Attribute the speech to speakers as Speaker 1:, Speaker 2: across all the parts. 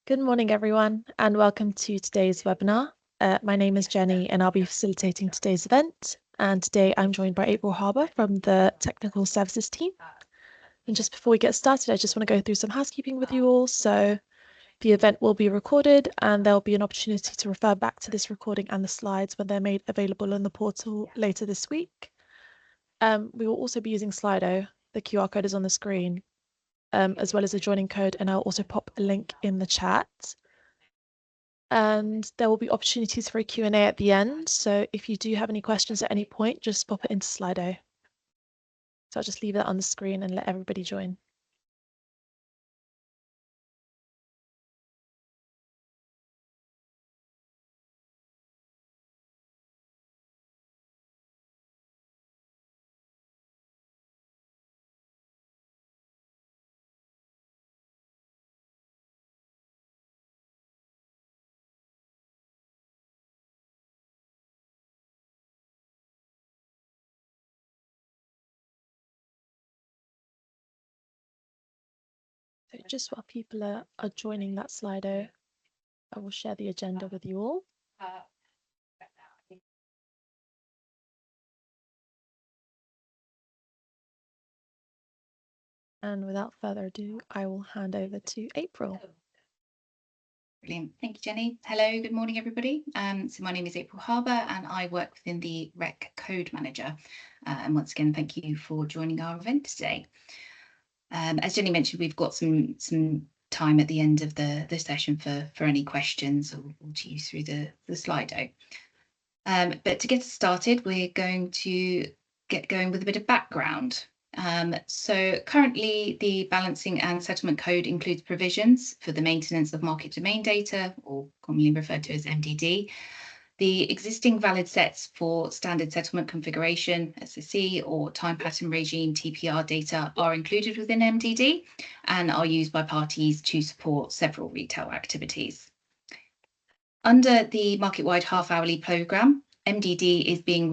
Speaker 1: Good morning, everyone, and welcome to today's webinar. My name is Jenny, and I'll be facilitating today's event. And today I'm joined by April Harbour from the Technical Services team. And just before we get started, I just want to go through some housekeeping with you all. So the event will be recorded, and there'll be an opportunity to refer back to this recording and the slides when they're made available on the portal later this week. We will also be using Slido. The QR code is on the screen, as well as a joining code, and I'll also pop a link in the chat. And there will be opportunities for a Q&A at the end. So if you do have any questions at any point, just pop it into Slido. So I'll just leave that on the screen and let everybody join. So just while people are joining that Slido, I will share the agenda with you all. And without further ado, I will hand over to April.
Speaker 2: Brilliant. Thank you, Jenny. Hello, good morning, everybody. So my name is April Harbour and I work within the REC Code Manager. And once again, thank you for joining our event today. As Jenny mentioned, we've got some time at the end of the session for any questions or to use through the Slido. But to get us started, we're going to get going with a bit of background. So currently the Balancing and Settlement Code includes provisions for the maintenance of market domain data, or commonly referred to as MDD. The existing valid sets for standard settlement configuration, SSC, or time pattern regime, TPR data are included within MDD and are used by parties to support several retail activities. Under the market-wide half-hourly programme, MDD is being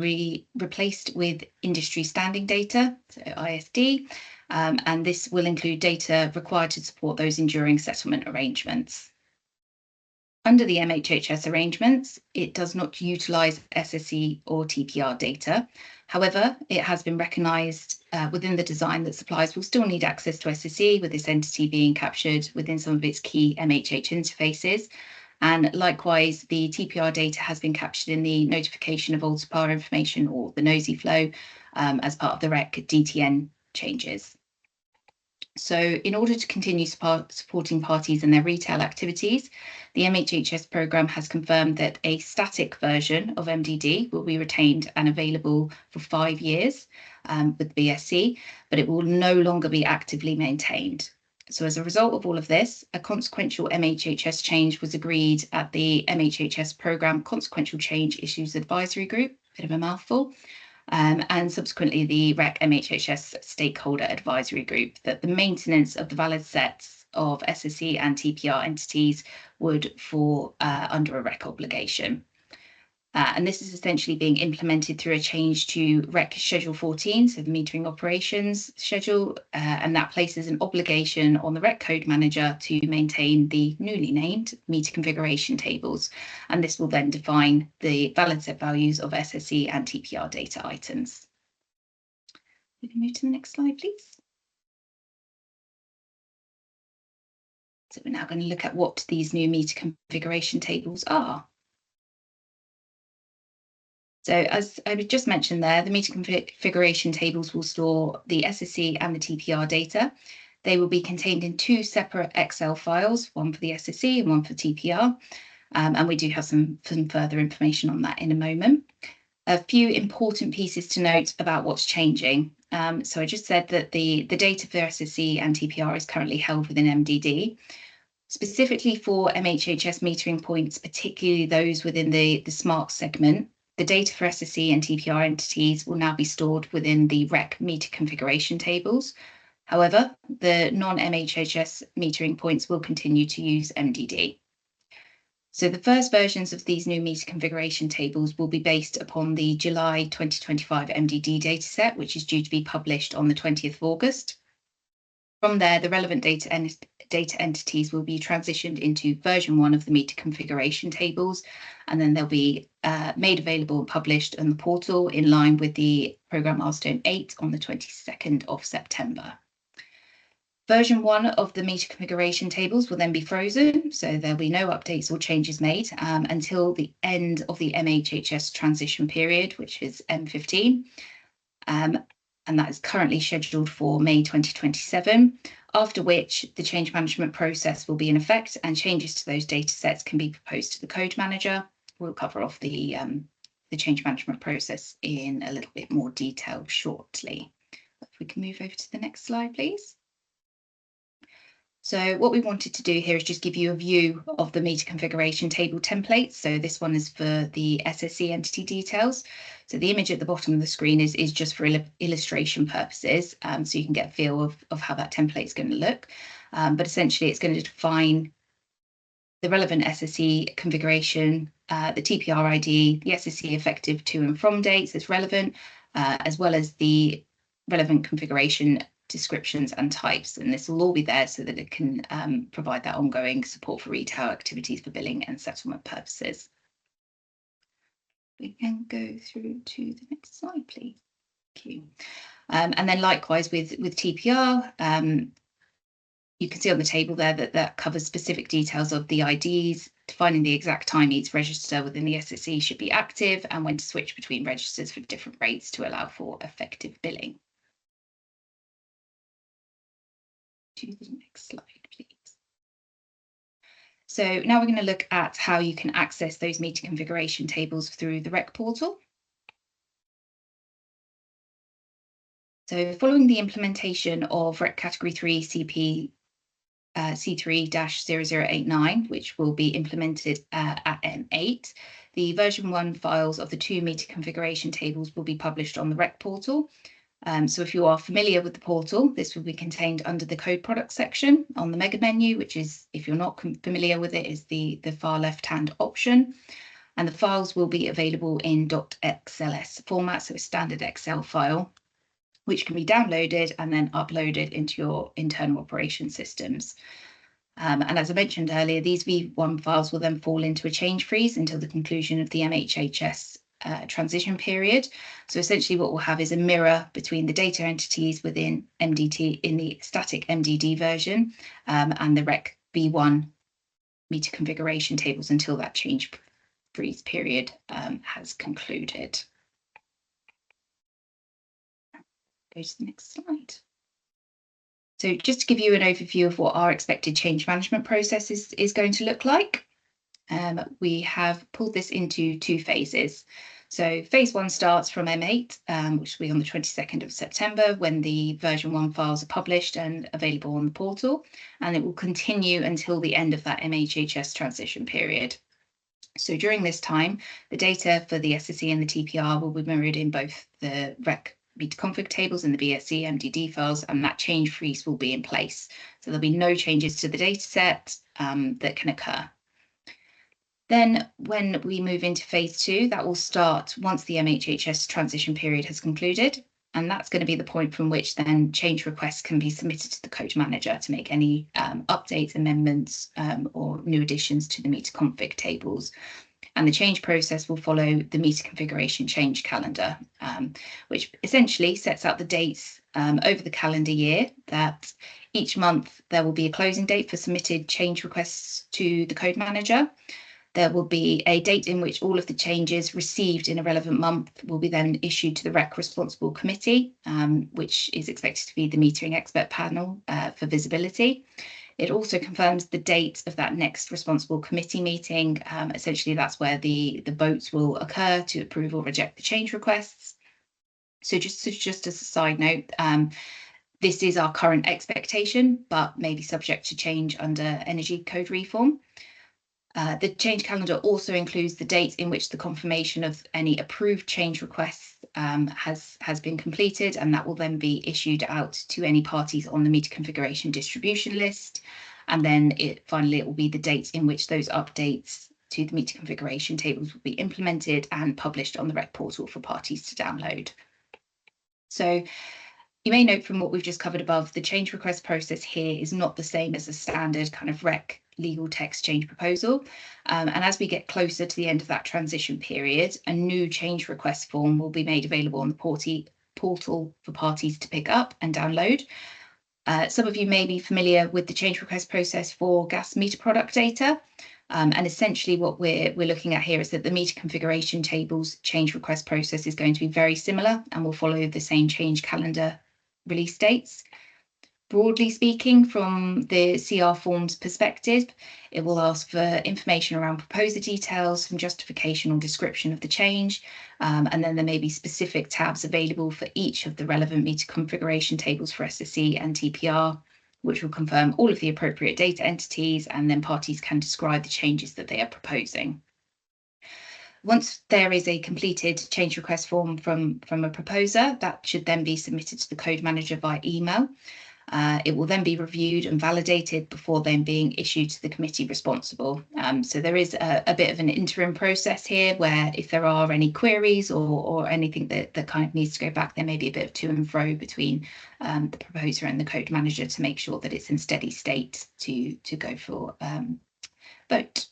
Speaker 2: replaced with industry standing data, so ISD, and this will include data required to support those enduring settlement arrangements. Under the MHHS arrangements, it does not utilise SSC or TPR data. However, it has been recognised within the design that suppliers will still need access to SSC, with this entity being captured within some of its key MHH interfaces. And likewise, the TPR data has been captured in the notification of old supplier information, or the NOSI flow, as part of the REC DTN changes. So in order to continue supporting parties in their retail activities, the MHHS programme has confirmed that a static version of MDD will be retained and available for 5 years with BSC, but it will no longer be actively maintained. So as a result of all of this, a consequential MHHS change was agreed at the MHHS programme Consequential Change Issues Advisory Group, bit of a mouthful, and subsequently the REC MHHS Stakeholder Advisory Group, that the maintenance of the valid sets of SSC and TPR entities would fall under a REC obligation. And this is essentially being implemented through a change to REC Schedule 14, so the metering operations schedule, and that places an obligation on the REC Code Manager to maintain the newly named meter configuration tables. And this will then define the valid set values of SSC and TPR data items. We can move to the next slide, please. So we're now going to look at what these new meter configuration tables are. So as I just mentioned there, the meter configuration tables will store the SSC and the TPR data. They will be contained in 2 separate Excel files, one for the SSC and one for TPR. And we do have some further information on that in a moment. A few important pieces to note about what's changing. So I just said that the data for SSC and TPR is currently held within MDD. Specifically for MHHS metering points, particularly those within the smart segment, the data for SSC and TPR entities will now be stored within the REC meter configuration tables. However, the non-MHHS metering points will continue to use MDD. So the first versions of these new meter configuration tables will be based upon the July 2025 MDD dataset, which is due to be published on the 20th of August. From there, the relevant data entities will be transitioned into version 1 of the meter configuration tables, and then they'll be made available and published on the portal in line with the programme milestone 8 on the 22nd of September. Version 1 of the meter configuration tables will then be frozen, so there'll be no updates or changes made until the end of the MHHS transition period, which is M15. And that is currently scheduled for May 2027, after which the change management process will be in effect and changes to those data sets can be proposed to the code manager. We'll cover off the change management process in a little bit more detail shortly. If we can move over to the next slide, please. So what we wanted to do here is just give you a view of the meter configuration table templates. So this one is for the SSE entity details. So the image at the bottom of the screen is just for illustration purposes, so you can get a feel of how that template is going to look. But essentially, it's going to define the relevant SSE configuration, the TPR ID, the SSE effective to and from dates as relevant, as well as the relevant configuration descriptions and types, and this will all be there so that it can provide that ongoing support for retail activities for billing and settlement purposes. We can go through to the next slide, please. Thank you. And then likewise with TPR, you can see on the table there that covers specific details of the IDs, defining the exact time each register within the SSE should be active and when to switch between registers for different rates to allow for effective billing. To the next slide, please. So now we're going to look at how you can access those meter configuration tables through the REC portal. So following the implementation of REC Category 3 CP C3-0089, which will be implemented at M8, the version 1 files of the 2 meter configuration tables will be published on the REC portal. So if you are familiar with the portal, this will be contained under the code products section on the mega menu, which is, if you're not familiar with it, is the far left-hand option. And the files will be available in .xls format, so a standard Excel file, which can be downloaded and then uploaded into your internal operation systems. And as I mentioned earlier, these V1 files will then fall into a change freeze until the conclusion of the MHHS transition period. So essentially what we'll have is a mirror between the data entities within MDT in the static MDD version and the REC V1 meter configuration tables until that change freeze period has concluded. Go to the next slide. So just to give you an overview of what our expected change management process is going to look like, we have pulled this into 2 phases. So phase 1 starts from M8, which will be on the 22nd of September when the version 1 files are published and available on the portal, and it will continue until the end of that MHHS transition period. So during this time, the data for the SSE and the TPR will be mirrored in both the REC meter config tables and the BSE MDD files, and that change freeze will be in place. So there'll be no changes to the data set that can occur. Then when we move into phase 2, that will start once the MHHS transition period has concluded. And that's going to be the point from which then change requests can be submitted to the code manager to make any updates, amendments, or new additions to the meter config tables. And the change process will follow the meter configuration change calendar, which essentially sets out the dates over the calendar year that each month there will be a closing date for submitted change requests to the code manager. There will be a date in which all of the changes received in a relevant month will be then issued to the REC responsible committee, which is expected to be the metering expert panel for visibility. It also confirms the date of that next responsible committee meeting. Essentially, that's where the votes will occur to approve or reject the change requests. So just as a side note, this is our current expectation, but may be subject to change under Energy Code reform. The change calendar also includes the date in which the confirmation of any approved change requests has been completed, and that will then be issued out to any parties on the meter configuration distribution list. And then finally, it will be the date in which those updates to the meter configuration tables will be implemented and published on the REC portal for parties to download. So You may note from what we've just covered above, the change request process here is not the same as a standard kind of rec legal text change proposal. And as we get closer to the end of that transition period, a new change request form will be made available on the portal for parties to pick up and download. Some of you may be familiar with the change request process for gas meter product data. And essentially what we're looking at here is that the meter configuration tables change request process is going to be very similar and will follow the same change calendar release dates. Broadly speaking, from the CR forms perspective, it will ask for information around proposer details, some justification or description of the change, and then there may be specific tabs available for each of the relevant meter configuration tables for SSE and TPR, which will confirm all of the appropriate data entities, and then parties can describe the changes that they are proposing. Once there is a completed change request form from a proposer, that should then be submitted to the code manager by email. It will then be reviewed and validated before then being issued to the committee responsible. So there is a bit of an interim process here where if there are any queries or anything that kind of needs to go back, there may be a bit of to and fro between the proposer and the code manager to make sure that it's in steady state to go for vote.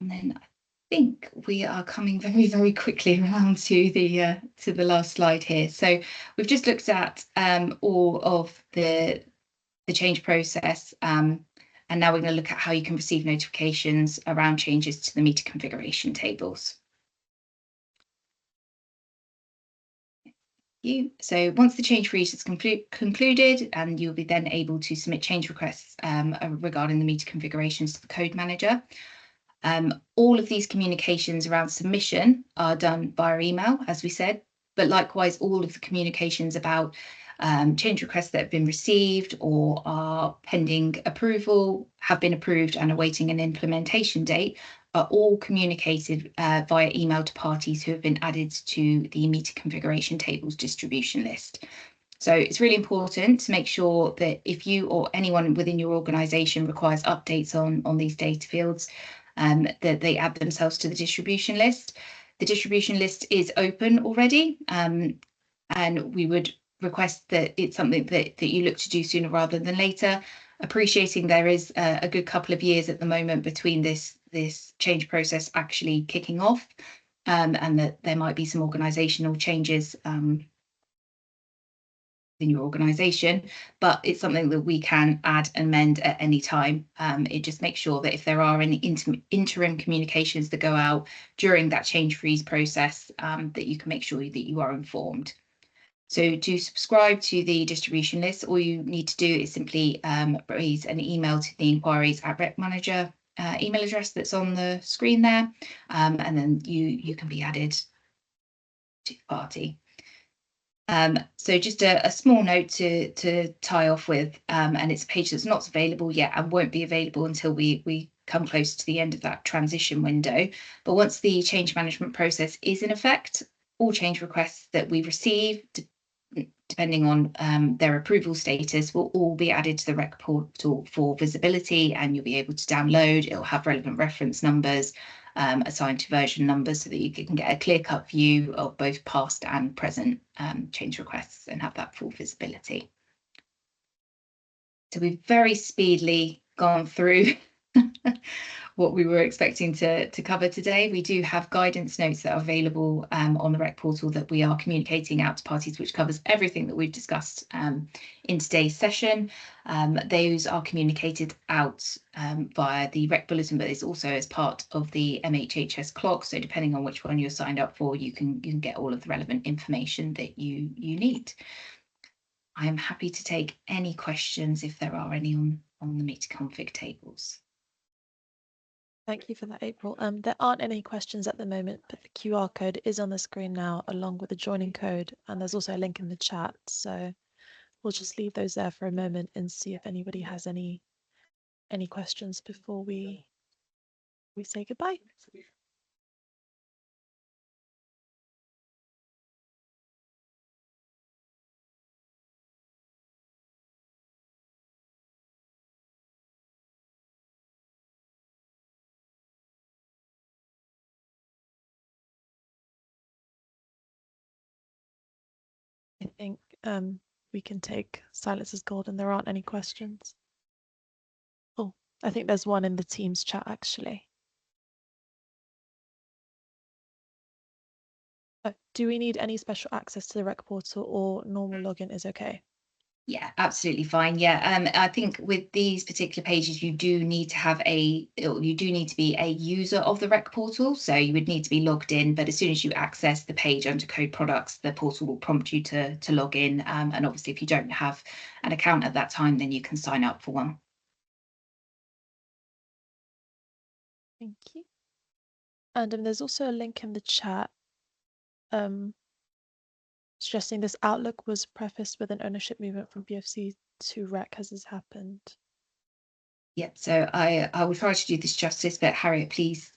Speaker 2: And then I think we are coming very, very quickly around to the last slide here. So we've just looked at all of the change process, and now we're going to look at how you can receive notifications around changes to the meter configuration tables. So once the change freeze is concluded, and you'll be then able to submit change requests regarding the meter configurations to the code manager. All of these communications around submission are done via email, as we said, but likewise, all of the communications about change requests that have been received or are pending approval, have been approved and awaiting an implementation date, are all communicated via email to parties who have been added to the meter configuration tables distribution list. So it's really important to make sure that if you or anyone within your organisation requires updates on these data fields, that they add themselves to the distribution list. The distribution list is open already, and we would request that it's something that you look to do sooner rather than later, appreciating there is a good couple of years at the moment between this change process actually kicking off, and that there might be some organisational changes in your organisation, but it's something that we can add and amend at any time. It just makes sure that if there are any interim communications that go out during that change freeze process, that you can make sure that you are informed. So to subscribe to the distribution list, all you need to do is simply raise an email to the inquiries at rec manager email address that's on the screen there, and then you can be added to the party. So just a small note to tie off with, and it's a page that's not available yet and won't be available until we come close to the end of that transition window. But once the change management process is in effect, all change requests that we receive, depending on their approval status, will all be added to the rec portal for visibility, and you'll be able to download. It'll have relevant reference numbers assigned to version numbers so that you can get a clear-cut view of both past and present change requests and have that full visibility. So we've very speedily gone through what we were expecting to cover today. We do have guidance notes that are available on the rec portal that we are communicating out to parties, which covers everything that we've discussed in today's session. Those are communicated out via the rec bulletin, but it's also as part of the MHHS clock. So depending on which one you're signed up for, you can get all of the relevant information that you need. I am happy to take any questions if there are any on the meter config tables.
Speaker 1: Thank you for that, April. There aren't any questions at the moment, but the QR code is on the screen now, along with the joining code, and there's also a link in the chat. So we'll just leave those there for a moment and see if anybody has any questions before we say goodbye. think we can take silence as gold and there aren't any questions. Oh, I think there's one in the Teams chat actually. Do we need any special access to the rec portal or normal login is okay?
Speaker 2: Yeah, absolutely fine. Yeah, I think with these particular pages, you do need to be a user of the rec portal. So you would need to be logged in, but as soon as you access the page under code products, the portal will prompt you to log in. And obviously if you don't have an account at that time, then you can sign up for one.
Speaker 1: Thank you. And there's also a link in the chat suggesting this outlook was prefaced with an ownership movement from BFC to rec. Has this happened?
Speaker 2: Yeah, so I will try to do this justice, but Harriet, please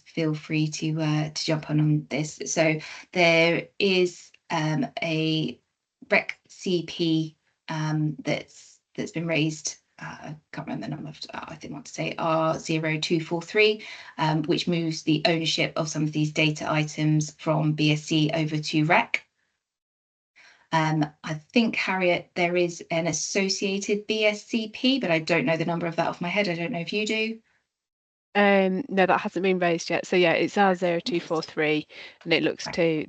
Speaker 2: feel free to jump on this. So there is a rec CP that's been raised. I can't remember the number. I think I want to say R0243, which moves the ownership of some of these data items from BSC over to rec. I think, Harriet, there is an associated BSCP, but I don't know the number of that off my head. I don't know if you do.
Speaker 3: No, that hasn't been raised yet. So yeah, it's R0243, and it looks to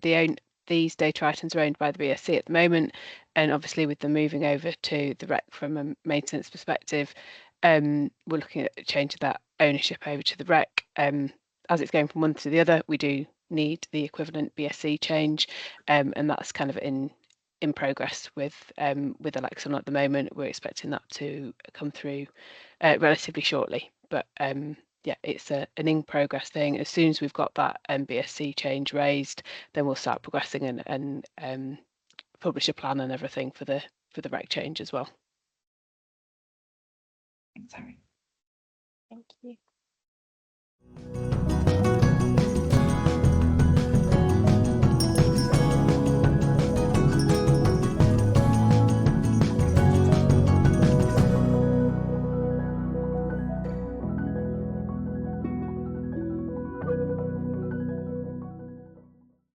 Speaker 3: these data items are owned by the BSC at the moment, and obviously with them moving over to the rec from a maintenance perspective, we're looking at changing that ownership over to the rec. As it's going from one to the other, we do need the equivalent BSC change, and that's kind of in progress with Alexon at the moment. We're expecting that to come through relatively shortly, but yeah, it's an in progress thing. As soon as we've got that BSC change raised, then we'll start progressing and publish a plan and everything for the rec change as well.
Speaker 2: Sorry.
Speaker 1: Thank you.